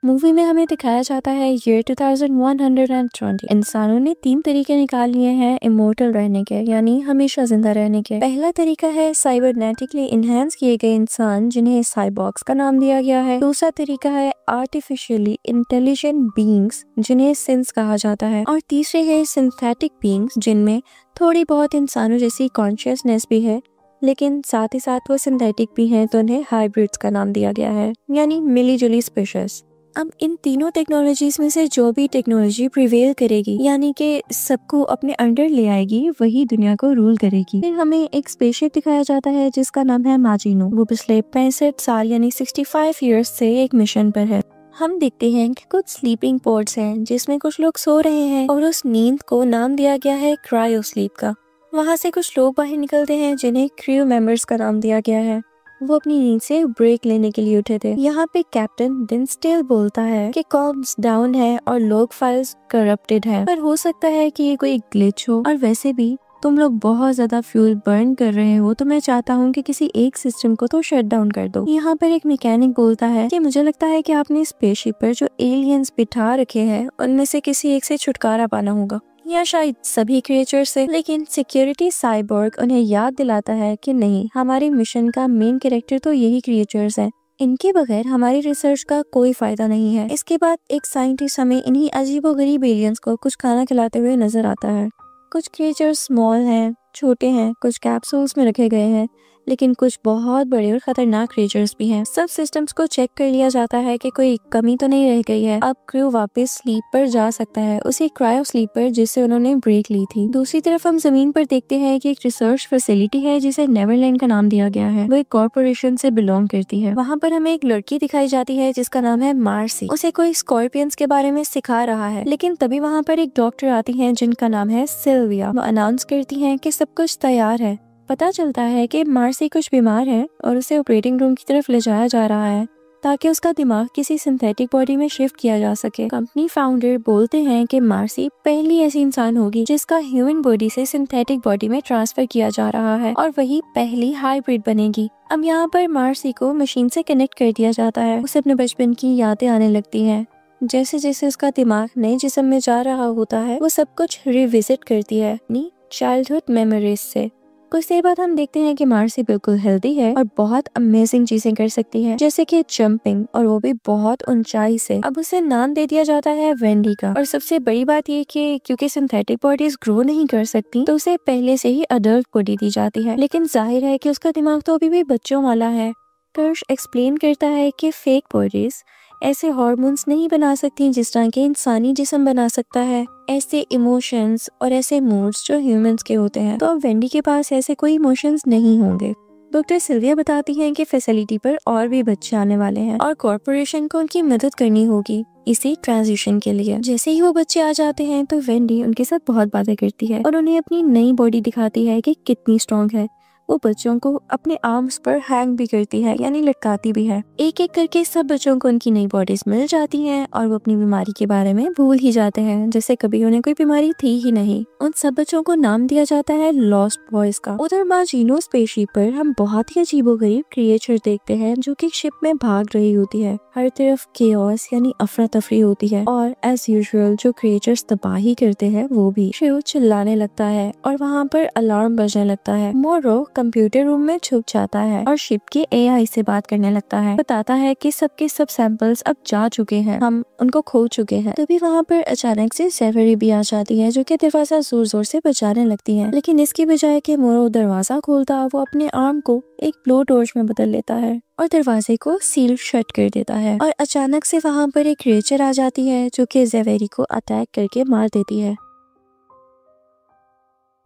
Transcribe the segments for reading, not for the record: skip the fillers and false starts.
Movie में हमें दिखाया जाता है ईयर 2120। इंसानों ने 3 तरीके निकाल लिए हैं इमोर्टल रहने के, यानी हमेशा जिंदा रहने के। पहला तरीका है साइबरनेटिकली इनहेंस किए गए इंसान, जिन्हें साइबॉर्ग्स का नाम दिया गया है। दूसरा तरीका है आर्टिफिशियली इंटेलिजेंट बीइंग्स, जिन्हें सिंस कहा जाता है। और तीसरे है सिंथेटिक बीइंग्स, जिनमें थोड़ी बहुत इंसानों जैसी कॉन्शियसनेस भी है, लेकिन साथ ही साथ वो सिंथेटिक भी हैं, तो उन्हें हाइब्रिड्स का नाम दिया गया है, यानी मिली जुली स्पीशीज। अब इन तीनों टेक्नोलॉजीज में से जो भी टेक्नोलॉजी प्रिवेल करेगी, यानी कि सबको अपने अंडर ले आएगी, वही दुनिया को रूल करेगी। फिर हमें एक स्पेसशिप दिखाया जाता है जिसका नाम है माजिनो। वो पिछले 65 साल यानी 65 ईयर्स से एक मिशन पर है। हम देखते हैं कि कुछ स्लीपिंग पोड्स हैं जिसमें कुछ लोग सो रहे हैं और उस नींद को नाम दिया गया है क्रायो स्लीप का। वहाँ से कुछ लोग बाहर निकलते हैं जिन्हें क्रू मेंबर्स का नाम दिया गया है। वो अपनी नींद से ब्रेक लेने के लिए उठे थे। यहाँ पे कैप्टन डिन्सडेल बोलता है कि कॉम्स डाउन है और लॉग फाइल्स करप्टेड है, पर हो सकता है कि ये कोई ग्लिच हो, और वैसे भी तुम लोग बहुत ज्यादा फ्यूल बर्न कर रहे हो, तो मैं चाहता हूँ कि किसी एक सिस्टम को तो शट डाउन कर दो। यहाँ पर एक मैकेनिक बोलता है कि मुझे लगता है कि आपने स्पेसशिप पर जो एलियंस बिठा रखे हैं उनमें से किसी एक से छुटकारा पाना होगा, या शायद सभी क्रिएचर से। लेकिन सिक्योरिटी साइबोर्ग उन्हें याद दिलाता है कि नहीं, हमारे मिशन का मेन कैरेक्टर तो यही क्रिएचर्स हैं, इनके बगैर हमारी रिसर्च का कोई फायदा नहीं है। इसके बाद एक साइंटिस्ट हमें इन्हीं अजीबोगरीब एलियंस को कुछ खाना खिलाते हुए नजर आता है। कुछ क्रिएचर्स स्मॉल हैं, छोटे हैं, कुछ कैप्सूल्स में रखे गए हैं, लेकिन कुछ बहुत बड़े और खतरनाक क्रिएचर्स भी हैं। सब सिस्टम्स को चेक कर लिया जाता है कि कोई कमी तो नहीं रह गई है। अब क्रू वापस स्लीप पर जा सकता है, उसी क्रायो स्लीप पर जिससे उन्होंने ब्रेक ली थी। दूसरी तरफ हम जमीन पर देखते हैं कि एक रिसर्च फैसिलिटी है जिसे नेवरलैंड का नाम दिया गया है। वो एक कॉर्पोरेशन से बिलोंग करती है। वहाँ पर हमें एक लड़की दिखाई जाती है जिसका नाम है मार्सी। उसे कोई स्कॉर्पियंस के बारे में सिखा रहा है, लेकिन तभी वहाँ पर एक डॉक्टर आती है जिनका नाम है सिल्विया। वो अनाउंस करती है कि सब कुछ तैयार है। पता चलता है कि मार्सी कुछ बीमार है और उसे ऑपरेटिंग रूम की तरफ ले जाया जा रहा है ताकि उसका दिमाग किसी सिंथेटिक बॉडी में शिफ्ट किया जा सके। कंपनी फाउंडर बोलते हैं कि मार्सी पहली ऐसी इंसान होगी जिसका ह्यूमन बॉडी से सिंथेटिक बॉडी में ट्रांसफर किया जा रहा है, और वही पहली हाइब्रिड बनेगी। अब यहाँ पर मार्सी को मशीन से कनेक्ट कर दिया जाता है। उसे अपने बचपन की यादें आने लगती हैं। जैसे जैसे उसका दिमाग नए जिस्म में जा रहा होता है, वो सब कुछ रिविजिट करती है अपनी चाइल्डहुड मेमोरीज से। कुछ देर बाद हम देखते हैं कि मार्सी बिल्कुल हेल्दी है और बहुत अमेजिंग चीजें कर सकती है, जैसे कि जंपिंग, और वो भी बहुत ऊंचाई से। अब उसे नाम दे दिया जाता है वेंडी का। और सबसे बड़ी बात ये कि क्योंकि सिंथेटिक बॉडीज ग्रो नहीं कर सकती, तो उसे पहले से ही अडल्ट बॉडी दी जाती है। लेकिन जाहिर है कि उसका दिमाग तो अभी भी बच्चों वाला है। कर्श एक्सप्लेन करता है कि फेक बॉडीज ऐसे हार्मोन्स नहीं बना सकती जिस तरह के इंसानी जिस्म बना सकता है, ऐसे इमोशंस और ऐसे मूड्स जो ह्यूमंस के होते हैं। तो अब वेंडी के पास ऐसे कोई इमोशंस नहीं होंगे। डॉक्टर सिल्विया बताती हैं कि फैसिलिटी पर और भी बच्चे आने वाले हैं और कॉर्पोरेशन को उनकी मदद करनी होगी इसी ट्रांजिशन के लिए। जैसे ही वो बच्चे आ जाते हैं तो वेंडी उनके साथ बहुत बातें करती है और उन्हें अपनी नई बॉडी दिखाती है कि कितनी स्ट्रॉन्ग है। वो बच्चों को अपने आर्म्स पर हैंग भी करती है, यानी लटकाती भी है। एक एक करके सब बच्चों को उनकी नई बॉडीज मिल जाती हैं और वो अपनी बीमारी के बारे में भूल ही जाते हैं, जैसे कभी उन्हें कोई बीमारी थी ही नहीं। उन सब बच्चों को नाम दिया जाता है लॉस्ट बॉयज का। उधर माजिनो स्पेसशिप पर हम बहुत ही अजीबोगरीब क्रिएचर देखते हैं जो कि शिप में भाग रही होती है। हर तरफ केओस यानी अफरा तफरी होती है, और एज यूजुअल जो क्रिएचर्स तबाही करते हैं वो भी। शिव चिल्लाने लगता है और वहाँ पर अलार्म बजने लगता है। मोरो कंप्यूटर रूम में छुप जाता है और शिप के एआई से बात करने लगता है। बताता है कि सबके सब सैंपल्स अब जा चुके हैं, हम उनको खो चुके हैं। तभी वहाँ पर अचानक से सेवरी भी आ जाती है जो कि दरवाजा जोर जोर से बजाने लगती है, लेकिन इसकी बजाय कि मोरो दरवाजा खोलता, वो अपने आर्म को एक ब्लो टॉर्च में बदल लेता है और दरवाजे को सील शट कर देता है। और अचानक से वहाँ पर एक क्रिएचर आ जाती है जो कि जेवेरी को अटैक करके मार देती है।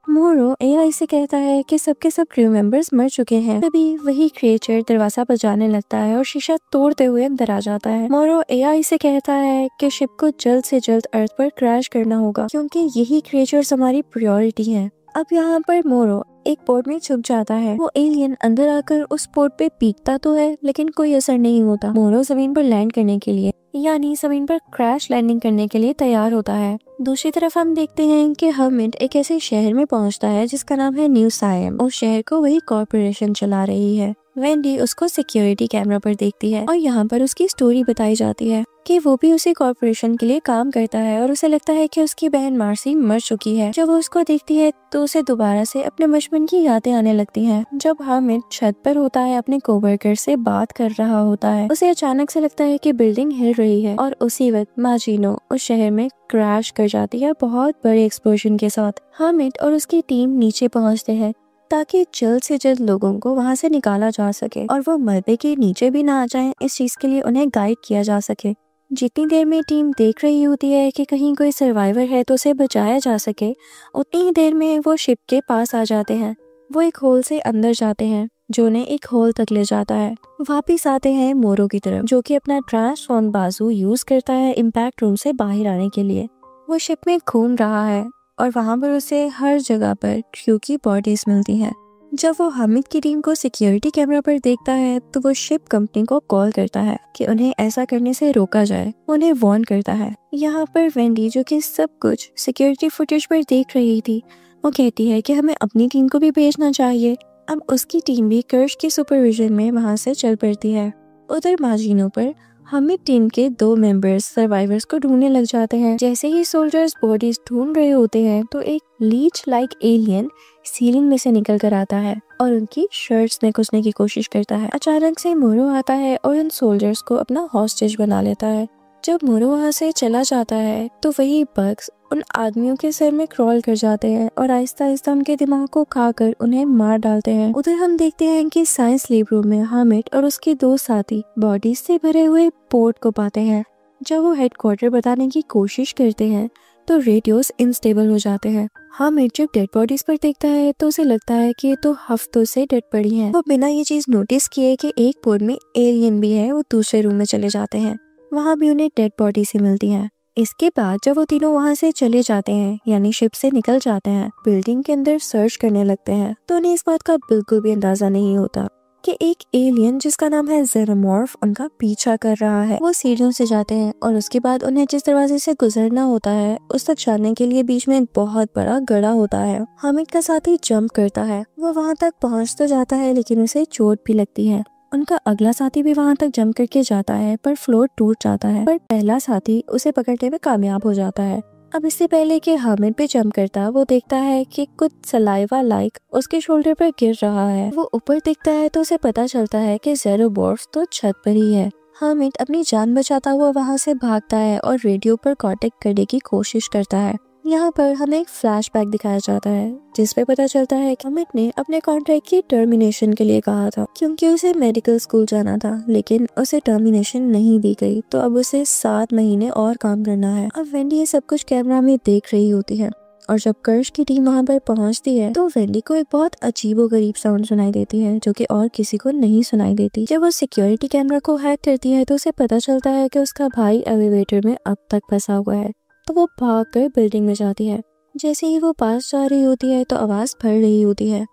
मोरो एआई से कहता है कि सबके सब क्रू मेंबर्स मर चुके हैं। तभी वही क्रिएचर दरवाजा बजाने लगता है और शीशा तोड़ते हुए अंदर आ जाता है। मोरो एआई से कहता है कि शिप को जल्द से जल्द अर्थ पर क्रैश करना होगा क्योंकि यही क्रिएचर्स हमारी प्रायोरिटी हैं। अब यहाँ पर मोरो एक पोर्ट में छुप जाता है। वो एलियन अंदर आकर उस पोर्ट पे पीकता तो है, लेकिन कोई असर नहीं होता। मोरो जमीन पर लैंड करने के लिए, यानी जमीन पर क्रैश लैंडिंग करने के लिए तैयार होता है। दूसरी तरफ हम देखते हैं कि हर्मिट एक ऐसे शहर में पहुंचता है जिसका नाम है न्यू सायम। उस शहर को वही कॉर्पोरेशन चला रही है। वेंडी उसको सिक्योरिटी कैमरा पर देखती है और यहाँ पर उसकी स्टोरी बताई जाती है कि वो भी उसी कॉर्पोरेशन के लिए काम करता है और उसे लगता है कि उसकी बहन मार्सी मर चुकी है। जब वो उसको देखती है तो उसे दोबारा से अपने बचपन की यादें आने लगती हैं। जब हामिद छत पर होता है, अपने कोवर्कर से बात कर रहा होता है, उसे अचानक से लगता है कि बिल्डिंग हिल रही है और उसी वक्त माजिनो उस शहर में क्रैश कर जाती है बहुत बड़े एक्सप्लोजन के साथ। हामिद और उसकी टीम नीचे पहुँचते हैं ताकि जल्द से जल्द लोगों को वहाँ से निकाला जा सके और वो मलबे के नीचे भी ना आ जाएं। इस चीज के लिए उन्हें गाइड किया जा सके। जितनी देर में टीम देख रही होती है कि कहीं कोई सर्वाइवर है तो उसे बचाया जा सके, उतनी ही देर में वो शिप के पास आ जाते हैं। वो एक होल से अंदर जाते हैं जो उन्हें एक होल तक ले जाता है। वापिस आते हैं मोरो की तरफ, जो कि अपना ट्रांसफॉर्म बाजू यूज करता है इम्पैक्ट रूम से बाहर आने के लिए। वो शिप में घूम रहा है और वहाँ पर उसे हर जगह पर क्रू की बॉडीज मिलती हैं। जब वो हामिद की टीम को सिक्योरिटी कैमरा पर देखता है तो वो शिप कंपनी को कॉल करता है कि उन्हें ऐसा करने से रोका जाए, उन्हें वार्न करता है। यहाँ पर वेंडी, जो कि सब कुछ सिक्योरिटी फुटेज पर देख रही थी, वो कहती है कि हमें अपनी टीम को भी भेजना चाहिए। अब उसकी टीम भी कर्श के सुपरविजन में वहाँ से चल पड़ती है। उधर माजिनो पर हामिद टीम के 2 मेंबर्स सर्वाइवर्स को ढूंढने लग जाते हैं। जैसे ही सोल्जर्स बॉडीज ढूंढ रहे होते हैं तो एक लीच लाइक एलियन सीलिंग में से निकल कर आता है और उनकी शर्ट्स में घुसने की कोशिश करता है। अचानक से मोरो आता है और उन सोल्जर्स को अपना हॉस्टेज बना लेता है। जब मोरो वहाँ से चला जाता है तो वही बग्स उन आदमियों के सर में क्रॉल कर जाते हैं और आहिस्ता आहिस्ता उनके दिमाग को खाकर उन्हें मार डालते हैं। उधर हम देखते हैं कि साइंस लैब रूम में हामिद और उसके 2 साथी बॉडीज से भरे हुए पोर्ट को पाते हैं। जब वो हेडक्वार्टर बताने की कोशिश करते हैं तो रेडियोस इनस्टेबल हो जाते हैं। हामिद जब डेड बॉडीज पर देखता है तो उसे लगता है कि ये तो हफ्तों से डेड पड़ी हैं। वो बिना ये चीज नोटिस किए कि एक पोर्ट में एलियन भी है, वो दूसरे रूम में चले जाते हैं। वहाँ भी उन्हें डेड बॉडी से मिलती हैं। इसके बाद जब वो तीनों वहाँ से चले जाते हैं, यानी शिप से निकल जाते हैं, बिल्डिंग के अंदर सर्च करने लगते हैं, तो उन्हें इस बात का बिल्कुल भी अंदाजा नहीं होता कि एक एलियन जिसका नाम है जेनोमॉर्फ उनका पीछा कर रहा है। वो सीढ़ियों से जाते हैं और उसके बाद उन्हें जिस दरवाजे से गुजरना होता है उस तक जाने के लिए बीच में एक बहुत बड़ा गड्ढा होता है। हामिद का साथी जंप करता है, वो वहाँ तक पहुँच तो जाता है लेकिन उसे चोट भी लगती है। उनका अगला साथी भी वहां तक जंप करके जाता है पर फ्लोर टूट जाता है, पर पहला साथी उसे पकड़ने में कामयाब हो जाता है। अब इससे पहले कि हामिद पे जंप करता, वो देखता है कि कुछ सलाइवा लाइक उसके शोल्डर पर गिर रहा है। वो ऊपर देखता है तो उसे पता चलता है कि ज़ेरोबॉर्फ तो छत पर ही है। हामिद अपनी जान बचाता हुआ वहाँ से भागता है और रेडियो पर कांटेक्ट करने की कोशिश करता है। यहाँ पर हमें एक फ्लैशबैक दिखाया जाता है जिसपे पता चलता है कि हामिद ने अपने कॉन्ट्रैक्ट की टर्मिनेशन के लिए कहा था क्योंकि उसे मेडिकल स्कूल जाना था, लेकिन उसे टर्मिनेशन नहीं दी गई, तो अब उसे 7 महीने और काम करना है। अब वेंडी ये सब कुछ कैमरा में देख रही होती है और जब कर्श की टीम वहाँ पर पहुँचती है तो वेंडी को एक बहुत अजीबोगरीब साउंड सुनाई देती है जो कि और किसी को नहीं सुनाई देती। जब वो सिक्योरिटी कैमरा को हैक करती है तो उसे पता चलता है कि उसका भाई एलिवेटर में अब तक फंसा हुआ है, तो वो भागकर बिल्डिंग में जाती है। जैसे ही वो पास जा रही होती है तो आवाज फट रही होती है।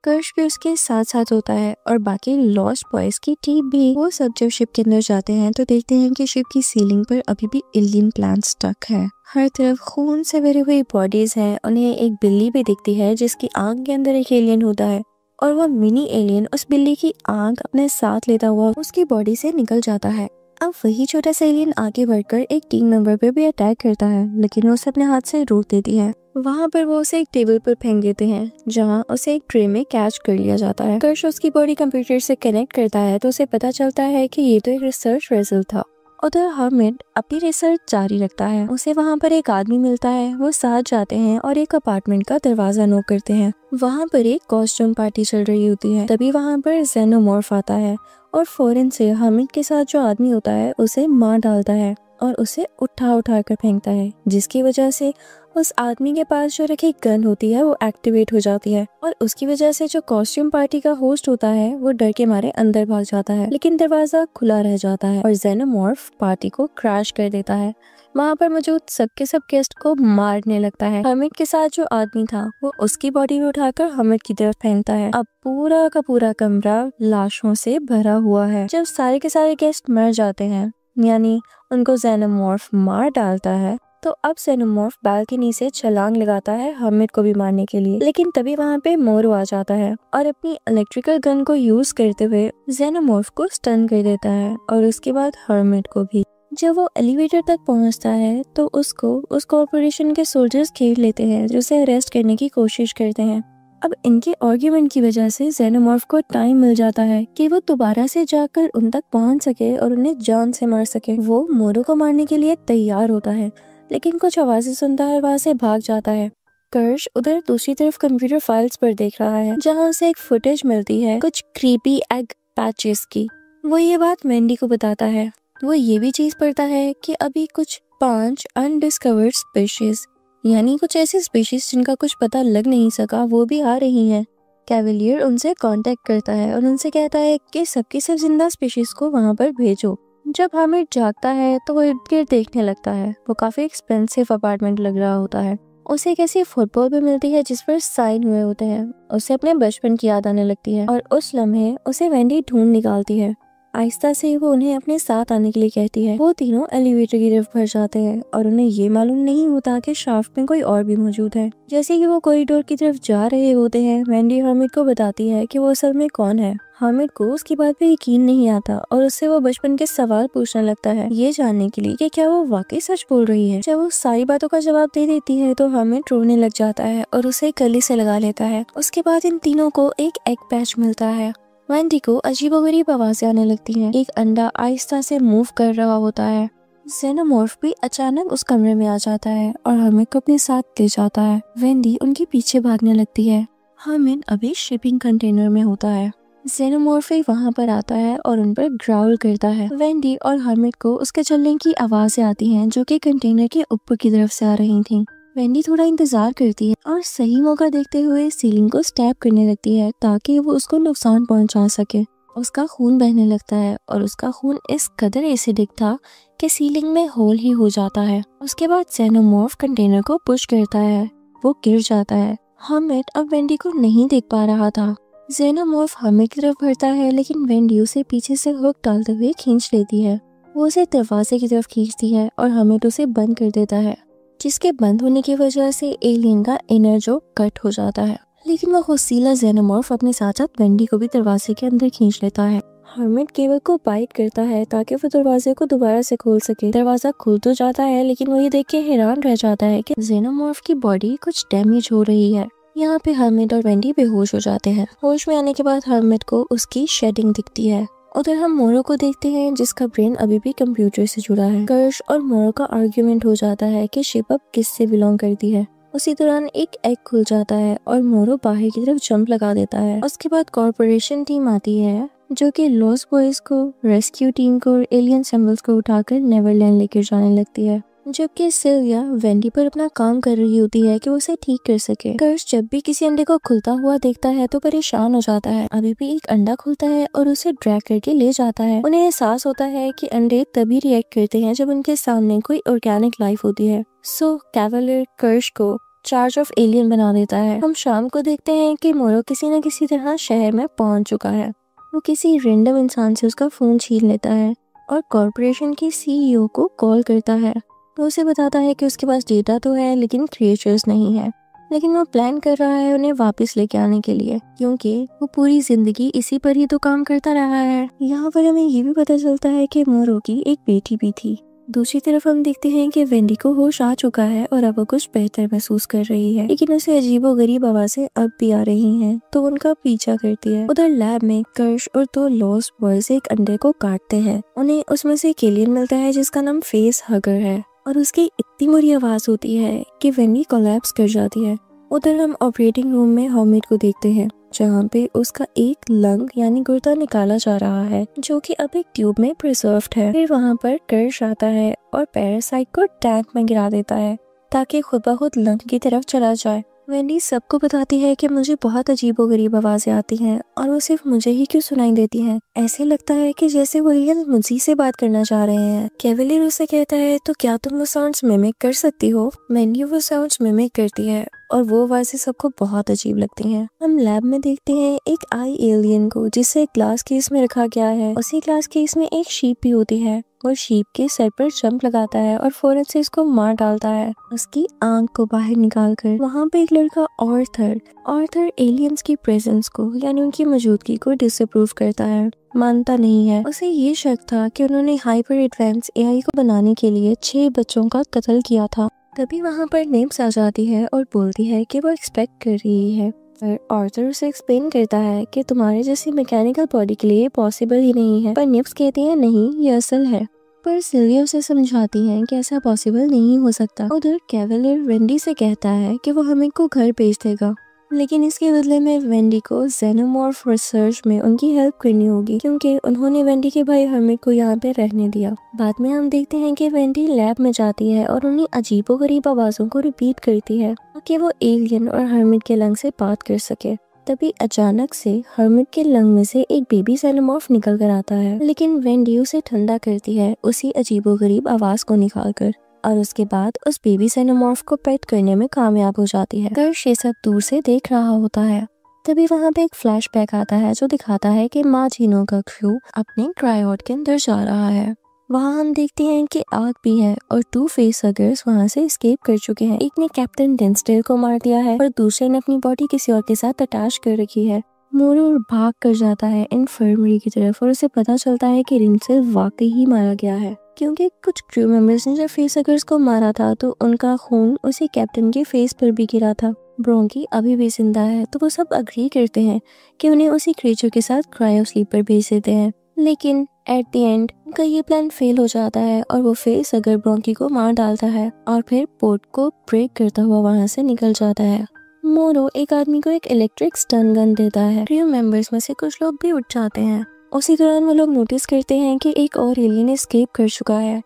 कर्श भी उसके साथ साथ होता है और बाकी लॉस्ट बॉयज की टीम भी। वो सब जब शिप के अंदर जाते हैं तो देखते हैं कि शिप की सीलिंग पर अभी भी एलियन प्लांट स्टक है। हर तरफ खून से भरी हुई बॉडीज हैं। उन्हें एक बिल्ली भी दिखती है जिसकी आंख के अंदर एक एलियन होता है और वो मिनी एलियन उस बिल्ली की आंख अपने साथ लेता हुआ उसकी बॉडी से निकल जाता है। अब वही छोटा सा एलियन आगे बढ़कर एक टीम मेंबर पे भी अटैक करता है, लेकिन वो उसे अपने हाथ से रोक देती है। वहाँ पर वो उसे एक टेबल पर फेंक देते हैं जहाँ उसे एक ट्रे में कैच कर लिया जाता है। कर्श उसकी बॉडी कंप्यूटर से कनेक्ट करता है तो उसे पता चलता है कि ये तो एक रिसर्च रिजल्ट था। उधर हामिद अपनी रिसर्च जारी रखता है। उसे वहाँ पर एक आदमी मिलता है। वो साथ जाते हैं और एक अपार्टमेंट का दरवाजा नॉक करते हैं। वहाँ पर एक कॉस्ट्यूम पार्टी चल रही होती है। तभी वहाँ पर जेनोमॉर्फ आता है और फौरन से हामिद के साथ जो आदमी होता है उसे मार डालता है और उसे उठा कर फेंकता है, जिसकी वजह से उस आदमी के पास जो रखी गन होती है वो एक्टिवेट हो जाती है और उसकी वजह से जो कॉस्ट्यूम पार्टी का होस्ट होता है वो डर के मारे अंदर भाग जाता है, लेकिन दरवाजा खुला रह जाता है और जेनोमॉर्फ पार्टी को क्रैश कर देता है। वहाँ पर मौजूद सबके सब गेस्ट को मारने लगता है। हामिद के साथ जो आदमी था वो उसकी बॉडी में उठाकर हामिद की तरफ फेंकता है। अब पूरा का पूरा कमरा लाशों से भरा हुआ है। जब सारे के सारे गेस्ट मर जाते हैं, यानी उनको जेनोमॉर्फ मार डालता है, तो अब जेनोमॉर्फ बालकनी से छलांग लगाता है हर्मिट को भी मारने के लिए, लेकिन तभी वहाँ पे मोरो आ जाता है और अपनी इलेक्ट्रिकल गन को यूज करते हुए जेनोमॉर्फ को स्टन कर देता है और उसके बाद हर्मिट को भी। जब वो एलिवेटर तक पहुंचता है तो उसको उस कॉर्पोरेशन के सोल्जर्स घेर लेते हैं जो उसे अरेस्ट करने की कोशिश करते हैं। अब इनके आर्ग्यूमेंट की वजह से जेनोमॉर्फ को टाइम मिल जाता है कि वो दोबारा से जाकर उन तक पहुंच सके और उन्हें जान से मार सके। वो मोरो को मारने के लिए तैयार होता है, लेकिन कुछ आवाजें सुनता है और वहाँ से भाग जाता है। कर्श उधर दूसरी तरफ कंप्यूटर फाइल्स पर देख रहा है, जहाँ उसे एक फुटेज मिलती है कुछ क्रीपी एग पैचेस की। वो ये बात वेंडी को बताता है। वो ये भी चीज पढ़ता है कि अभी कुछ 5 अनडिस्कवर्ड स्पीशीज, यानी कुछ ऐसी स्पीशीज जिनका कुछ पता लग नहीं सका, वो भी आ रही हैं। कैवलियर उनसे कांटेक्ट करता है और उनसे कहता है कि सबकी सब जिंदा स्पीशीज को वहाँ पर भेजो। जब हर्मिट जागता है तो वो इर्द गिर्द देखने लगता है। वो काफी एक्सपेंसिव अपार्टमेंट लग रहा होता है। उसे एक ऐसी फुटबॉल भी मिलती है जिस पर साइन हुए होते हैं। उसे अपने बचपन की याद आने लगती है और उस लम्हे उसे वेंडी ढूंढ निकालती है। आहिस्ता से वो उन्हें अपने साथ आने के लिए कहती है। वो तीनों एलिवेटर की तरफ भर जाते हैं और उन्हें ये मालूम नहीं होता कि शाफ्ट में कोई और भी मौजूद है। जैसे कि वो कॉरिडोर की तरफ जा रहे होते हैं, वेंडी हर्मिट को बताती है कि वो असल में कौन है। हर्मिट को उसकी बात पे यकीन नहीं आता और उससे वो बचपन के सवाल पूछने लगता है, ये जानने के लिए कि क्या वो वाकई सच बोल रही है। जब वो सारी बातों का जवाब दे देती है तो हर्मिट रोने लग जाता है और उसे गले से लगा लेता है। उसके बाद इन तीनों को एक एग पैच मिलता है। वेंडी को अजीबोगरीब आवाजें आने लगती हैं। एक अंडा आहिस्ता से मूव कर रहा होता है। जेनोमॉर्फ भी अचानक उस कमरे में आ जाता है और हर्मिट को अपने साथ ले जाता है। वेंडी उनके पीछे भागने लगती है। हर्मिट अभी शिपिंग कंटेनर में होता है। जेनोमॉर्फ वहाँ पर आता है और उन पर ग्राउल करता है। वेंडी और हर्मिट को उसके चलने की आवाजें आती हैं जो कि कंटेनर के ऊपर की तरफ से आ रही थीं। वेंडी थोड़ा इंतजार करती है और सही मौका देखते हुए सीलिंग को स्टैब करने लगती है ताकि वो उसको नुकसान पहुंचा सके। उसका खून बहने लगता है और उसका खून इस कदर एसिडिक था कि सीलिंग में होल ही हो जाता है। उसके बाद जेनोमॉर्फ कंटेनर को पुश करता है। वो गिर जाता है। हर्मिट अब वेंडी को नहीं देख पा रहा था। जेनोमॉर्फ हर्मिट की तरफ बढ़ता है, लेकिन वेंडी उसे पीछे से हुक डालते हुए खींच लेती है। वो उसे दरवाजे की तरफ खींचती है और हर्मिट उसे बंद कर देता है, जिसके बंद होने की वजह से एलियन का इनर जो कट हो जाता है। लेकिन वो होसीला जेनोमॉर्फ अपने साथ साथ वेंडी को भी दरवाजे के अंदर खींच लेता है। हर्मिट केबल को बाइट करता है ताकि वो दरवाजे को दोबारा से खोल सके। दरवाजा खुल तो जाता है, लेकिन वो ये देख के हैरान रह जाता है कि जेनोमॉर्फ की बॉडी कुछ डैमेज हो रही है। यहाँ पे हर्मिट और वेंडी बेहोश हो जाते हैं। होश में आने के बाद हर्मिट को उसकी शेडिंग दिखती है। उधर हम मोरो को देखते हैं जिसका ब्रेन अभी भी कंप्यूटर से जुड़ा है। कर्श और मोरो का आर्ग्यूमेंट हो जाता है कि शिप अब किससे बिलोंग करती है। उसी दौरान एक एग खुल जाता है और मोरो बाहर की तरफ जंप लगा देता है। उसके बाद कॉर्पोरेशन टीम आती है जो कि लॉस्ट बॉयज को, रेस्क्यू टीम को और एलियन सिंबल्स को उठाकर नेवरलैंड लेकर जाने लगती है, जबकि सिल्विया वेंडी पर अपना काम कर रही होती है कि वो उसे ठीक कर सके। कर्श जब भी किसी अंडे को खुलता हुआ देखता है तो परेशान हो जाता है। अभी भी एक अंडा खुलता है और उसे ड्रैग करके ले जाता है। उन्हें एहसास होता है कि अंडे तभी रिएक्ट करते हैं जब उनके सामने कोई ऑर्गेनिक लाइफ होती है। सो कैवलियर कर्श को चार्ज ऑफ एलियन बना देता है। हम शाम को देखते हैं कि मोरो किसी न किसी तरह शहर में पहुंच चुका है। वो किसी रेंडम इंसान से उसका फोन छीन लेता है और कॉर्पोरेशन की सीईओ को कॉल करता है। वो उसे बताता है कि उसके पास डेटा तो है लेकिन क्रिएचर्स नहीं है, लेकिन वो प्लान कर रहा है उन्हें वापस लेके आने के लिए, क्योंकि वो पूरी जिंदगी इसी पर ही तो काम करता रहा है। यहाँ पर हमें ये भी पता चलता है कि मोरो की एक बेटी भी थी। दूसरी तरफ हम देखते हैं कि वेंडी को होश आ चुका है और अब वो कुछ बेहतर महसूस कर रही है, लेकिन उसे अजीबोगरीब आवाजें अब भी आ रही हैं, तो उनका पीछा करती है। उधर लैब में कर्श और 2 लॉस्ट बॉयज एक अंडे को काटते हैं। उन्हें उसमें से एक एलियन मिलता है जिसका नाम फेस हगर है और उसकी इतनी बुरी आवाज होती है कि वेंडी कोलैप्स कर जाती है। उधर हम ऑपरेटिंग रूम में हर्मिट को देखते हैं जहाँ पे उसका एक लंग यानी गुर्दा निकाला जा रहा है, जो कि अब एक ट्यूब में प्रिजर्व्ड है। फिर वहाँ पर कर्श आता है और पैरासाइट को टैंक में गिरा देता है ताकि खुद ब खुद लंग की तरफ चला जाए। वेंडी सबको बताती है कि मुझे बहुत अजीबोगरीब आवाजें आती हैं और वो सिर्फ मुझे ही क्यों सुनाई देती हैं। ऐसे लगता है कि जैसे वो एलियन मुझी से बात करना चाह रहे हैं। कैवलियर उसे कहता है, तो क्या तुम वो साउंड्स मिमिक कर सकती हो? वेंडी वो साउंड्स मिमिक करती है और वो आवाज़ें सबको बहुत अजीब लगती हैं। हम लैब में देखते हैं एक आई एलियन को जिसे ग्लास केस में रखा गया है। उसी ग्लास केस में एक शीप भी होती है। वो शीप के सर पर जंप लगाता है और फौरन से इसको मार डालता है, उसकी आंख को बाहर निकालकर। वहाँ पे एक लड़का ऑर्थर एलियंस की प्रेजेंस को यानी उनकी मौजूदगी को डिसअप्रूव करता है, मानता नहीं है। उसे ये शक था कि उन्होंने हाइपर एडवांस एआई को बनाने के लिए 6 बच्चों का कत्ल किया था। तभी वहाँ पर नेम्स आ जाती है और बोलती है कि वो एक्सपेक्ट कर रही है। पर ऑर्थर उसे एक्सप्लेन करता है कि तुम्हारे जैसी मैकेनिकल बॉडी के लिए पॉसिबल ही नहीं है। पर निप्स कहती है नहीं, ये असल है। पर सिल्विया उसे समझाती है कि ऐसा पॉसिबल नहीं हो सकता। उधर कैवलियर वेंडी से कहता है कि वो हमें को घर भेज देगा, लेकिन इसके बदले में वेंडी को जेनोमॉर्फ रिसर्च में उनकी हेल्प करनी होगी, क्योंकि उन्होंने वेंडी के भाई हर्मिट को यहाँ पे रहने दिया। बाद में हम देखते हैं कि वेंडी लैब में जाती है और उन्हीं अजीबोगरीब आवाज़ों को रिपीट करती है ताकि वो एलियन और हर्मिट के लंग से बात कर सके। तभी अचानक से हर्मिट के लंग में से एक बेबी जेनोमॉर्फ निकल कर आता है, लेकिन वेंडी उसे ठंडा करती है उसी अजीबोगरीब आवाज़ को निकालकर, और उसके बाद उस बेबी जेनोमॉर्फ को पेट करने में कामयाब हो जाती है। गर्श ये सब दूर से देख रहा होता है। तभी वहाँ पे एक फ्लैशबैक आता है जो दिखाता है कि मार्टिनो का क्रू अपने क्रायोट के अंदर जा रहा है। वहाँ हम देखते हैं कि आग भी है और 2 फेसहगर्स वहाँ से एस्केप कर चुके हैं। एक ने कैप्टन डेंस्टेल को मार दिया है और दूसरे ने अपनी बॉडी किसी और के साथ अटैच कर रखी है। मोरो भाग कर जाता है इन्फर्मरी की तरफ और उसे पता चलता है कि रिंसेल वाकई ही मारा गया है, क्योंकि कुछ क्रू मेंबर्स ने जब फेसहगर्स को मारा था तो उनका खून उसी कैप्टन के फेस पर भी गिरा था। ब्रोंकी अभी भी जिंदा है तो वो सब अग्री करते हैं कि उन्हें उसी क्रीचर के साथ क्रायो स्लीपर भेज देते हैं, लेकिन एट द एंड उनका ये प्लान फेल हो जाता है और वो फेसहगर ब्रोंकी को मार डालता है और फिर बोट को ब्रेक करता हुआ वहाँ से निकल जाता है। मोरो एक आदमी को एक इलेक्ट्रिक स्टन गन देता है। क्रू मेंबर्स में से कुछ लोग भी उठ जाते हैं। उसी दौरान वो लोग नोटिस करते हैं कि एक और एलियन एस्केप कर चुका है।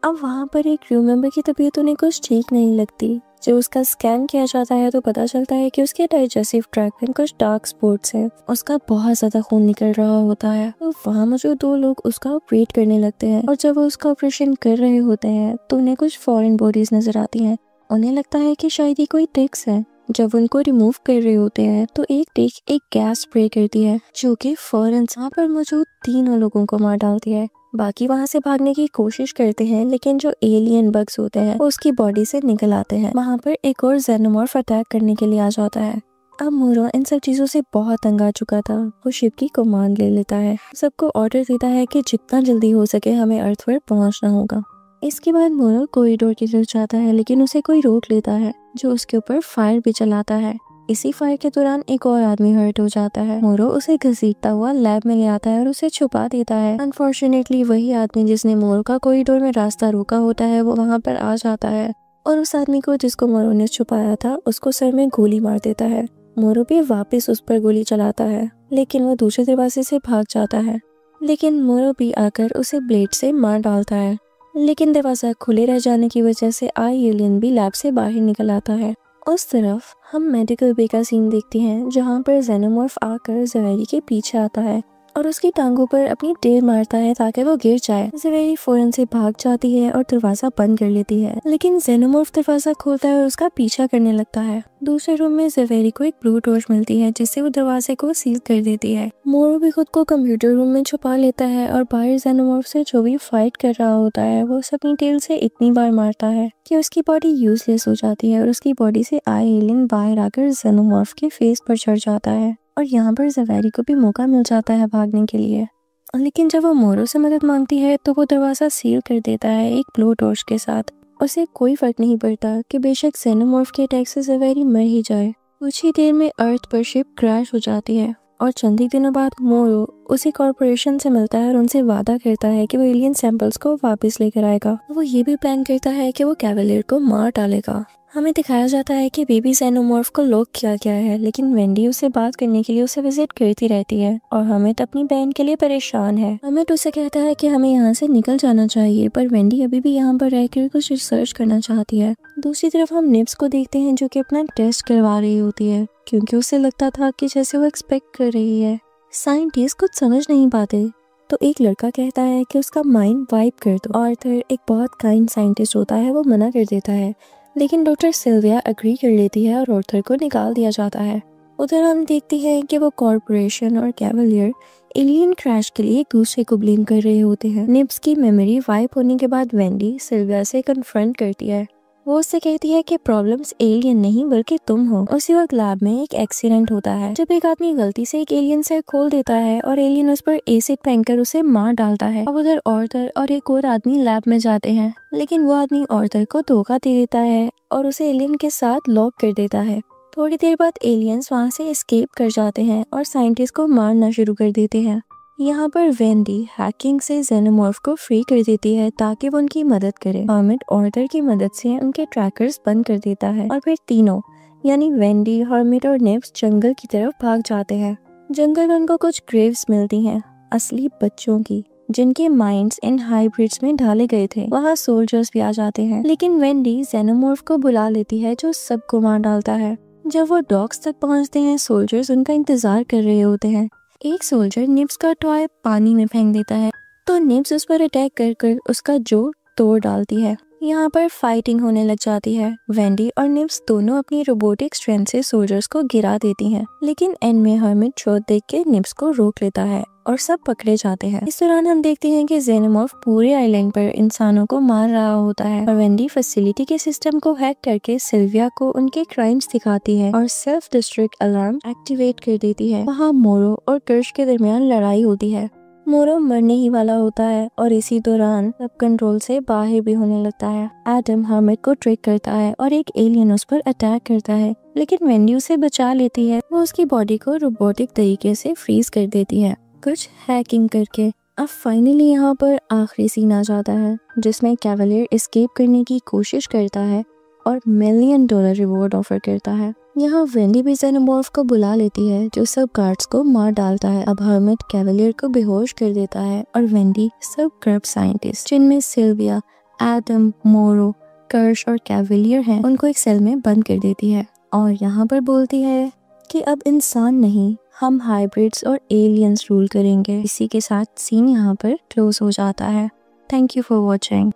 अब वहाँ पर एक क्रू मेंबर की तबीयत उन्हें कुछ ठीक नहीं लगती। जब उसका स्कैन किया जाता है तो पता चलता है कि उसके डाइजेस्टिव ट्रैक्ट में कुछ डार्क स्पॉट्स हैं। उसका बहुत ज्यादा खून निकल रहा होता है। तो वहाँ मौजूद 2 लोग उसका ऑपरेट करने लगते हैं और जब वो उसका ऑपरेशन कर रहे होते हैं तो उन्हें कुछ फॉरेन बॉडीज नजर आती हैं। उन्हें लगता है कि शायद ये कोई टिक्स है। जब उनको रिमूव कर रहे होते हैं तो एक टिक एक गैस स्प्रे करती है जो कि फौरन वहाँ पर मौजूद 3 लोगों को मार डालती है। बाकी वहाँ से भागने की कोशिश करते हैं, लेकिन जो एलियन बग्स होते हैं वो उसकी बॉडी से निकल आते हैं। वहाँ पर एक और जेनोमॉर्फ अटैक करने के लिए आ जाता है। अब मोरो इन सब चीजों से बहुत तंग आ चुका था। वो शिप की कमांड ले लेता है, सबको ऑर्डर देता है कि जितना जल्दी हो सके हमें अर्थ पर पहुंचना होगा। इसके बाद मोरो कॉरिडोर की तरफ जाता है, लेकिन उसे कोई रोक लेता है जो उसके ऊपर फायर भी चलाता है। इसी फायर के दौरान एक और आदमी हर्ट हो जाता है। मोरो उसे घसीटता हुआ लैब में ले आता है और उसे छुपा देता है। अनफॉर्चुनेटली वही आदमी जिसने मोरो का कॉरिडोर में रास्ता रोका होता है वो वहाँ पर आ जाता है और उस आदमी को जिसको मोरो ने छुपाया था उसको सर में गोली मार देता है। मोरो भी वापस उस पर गोली चलाता है, लेकिन वो दूसरे दरवाजे से भाग जाता है। लेकिन मोरो भी आकर उसे ब्लेड से मार डालता है, लेकिन दरवाजा खुले रह जाने की वजह से आई एलियन भी लैब से बाहर निकल आता है। उस तरफ हम मेडिकल बे का सीन देखते हैं जहाँ पर जेनोमॉर्फ आकर ज़वेरी के पीछे आता है और उसकी टांगों पर अपनी टेल मारता है ताकि वो गिर जाए। ज़वेरी फौरन से भाग जाती है और दरवाजा बंद कर लेती है, लेकिन जेनोमॉर्फ दरवाजा खोलता है और उसका पीछा करने लगता है। दूसरे रूम में ज़वेरी को एक ब्लू टॉर्च मिलती है जिससे वो दरवाजे को सील कर देती है। मोरो भी खुद को कंप्यूटर रूम में छुपा लेता है और बाहर जेनोमॉर्फ से जो भी फाइट कर रहा होता है वो उसे अपनी टेल से इतनी बार मारता है कि उसकी बॉडी यूजलेस हो जाती है और उसकी बॉडी से आई एलियन बाहर आकर जेनोमॉर्फ के फेस पर चढ़ जाता है और यहाँ पर ज़वेरी को भी मौका मिल जाता है भागने के लिए। लेकिन जब वो मोरो से मदद मांगती है तो वो दरवाजा सील कर देता है एक ब्लू टॉर्च के साथ। उसे कोई फर्क नहीं पड़ता कि बेशक जेनोमॉर्फ के अटैक से ज़वेरी मर ही जाए। कुछ ही देर में अर्थ पर शिप क्रैश हो जाती है और चंद ही दिनों बाद मोरो उसी कॉर्पोरेशन से मिलता है और उनसे वादा करता है कि वो एलियन सैंपल्स को वापस लेकर आएगा। वो ये भी प्लान करता है कि वो कैवलियर को मार डालेगा। हमें दिखाया जाता है कि बेबी जेनोमॉर्फ को लॉक किया गया है, लेकिन वेंडी उससे बात करने के लिए उसे विजिट करती रहती है और हमेट अपनी बहन के लिए परेशान है। हमेट उसे कहता है कि हमें यहाँ से निकल जाना चाहिए, पर वेंडी अभी भी यहाँ पर रहकर कुछ रिसर्च करना चाहती है। दूसरी तरफ हम निप्स को देखते हैं जो कि अपना टेस्ट करवा रही होती है, क्योंकि उसे लगता था कि जैसे वो एक्सपेक्ट कर रही है। साइंटिस्ट कुछ समझ नहीं पाते तो एक लड़का कहता है कि उसका माइंड वाइप कर दो। आर्थर एक बहुत काइंड साइंटिस्ट होता है, वो मना कर देता है, लेकिन डॉक्टर सिल्विया अग्री कर लेती है और ऑर्थर को निकाल दिया जाता है। उधर हम देखते हैं कि वो कॉर्पोरेशन और कैवलियर एलियन क्रैश के लिए एक दूसरे को ब्लेम कर रहे होते हैं। निब्स की मेमोरी वाइप होने के बाद वेंडी सिल्विया से कन्फ्रंट करती है। वो उससे कहती है कि प्रॉब्लम्स एलियन नहीं बल्कि तुम हो। उसी वक्त लैब में एक एक्सीडेंट होता है जब एक आदमी गलती से एक एलियन सेल खोल देता है और एलियन उस पर एसिड फेंककर उसे मार डालता है। अब उधर ऑर्थर और एक और आदमी लैब में जाते हैं, लेकिन वो आदमी ऑर्थर को धोखा दे देता है और उसे एलियन के साथ लॉक कर देता है। थोड़ी देर बाद एलियंस वहाँ से एस्केप कर जाते हैं और साइंटिस्ट को मारना शुरू कर देते हैं। यहाँ पर वेंडी हैकिंग से जेनोमॉर्फ को फ्री कर देती है ताकि वो उनकी मदद करे। हर्मिट ऑर्थर की मदद से उनके ट्रैकर्स बंद कर देता है और फिर तीनों यानी वेंडी, हर्मिट और निब्स जंगल की तरफ भाग जाते हैं। जंगल में उनको कुछ ग्रेव्स मिलती हैं, असली बच्चों की, जिनके माइंड्स इन हाइब्रिड्स में ढाले गए थे। वहाँ सोल्जर्स भी आ जाते हैं, लेकिन वेंडी जेनोमॉर्फ को बुला लेती है जो सबको मार डालता है। जब वो डॉग्स तक पहुँचते हैं, सोल्जर्स उनका इंतजार कर रहे होते हैं। एक सोल्जर निब्स का टॉय पानी में फेंक देता है तो निब्स उस पर अटैक कर उसका जो तोड़ डालती है। यहाँ पर फाइटिंग होने लग जाती है। वेंडी और निब्स दोनों अपनी रोबोटिक स्ट्रेंथ से सोल्जर्स को गिरा देती हैं, लेकिन एंड में हर्मिट चोट देख के निब्स को रोक लेता है और सब पकड़े जाते हैं। इस दौरान हम देखते हैं कि जेनोमॉर्फ पूरे आइलैंड पर इंसानों को मार रहा होता है और वेंडी फैसिलिटी के सिस्टम को हैक करके सिल्विया को उनके क्राइम्स दिखाती है और सेल्फ डिस्ट्रक्ट अलार्म एक्टिवेट कर देती है। वहाँ मोरो और कर्श के दरमियान लड़ाई होती है। मोरो मरने ही वाला होता है और इसी दौरान सब कंट्रोल से बाहर भी होने लगता है। एडम हर्मिट को ट्रिक करता है और एक एलियन उस पर अटैक करता है, लेकिन वेंडी उसे बचा लेती है। वो उसकी बॉडी को रोबोटिक तरीके से फ्रीज कर देती है, कुछ हैकिंग करके। अब फाइनली यहाँ पर आखिरी सीन आ जाता है जिसमें कैवलियर एस्केप करने की कोशिश करता है और $1 मिलियन रिवॉर्ड ऑफर करता है। यहाँ वेंडी भी जेनोमॉर्फ को बुला लेती है जो सब गार्ड्स को मार डालता है। अब हर्मिट कैवलियर को बेहोश कर देता है और वेंडी सब करप्ट साइंटिस्ट जिनमें सिल्विया, एडम, मोरो, कर्श और कैवलियर हैं उनको एक सेल में बंद कर देती है और यहाँ पर बोलती है कि अब इंसान नहीं, हम हाइब्रिड्स और एलियंस रूल करेंगे। इसी के साथ सीन यहाँ पर क्लोज हो जाता है। Thank you for watching.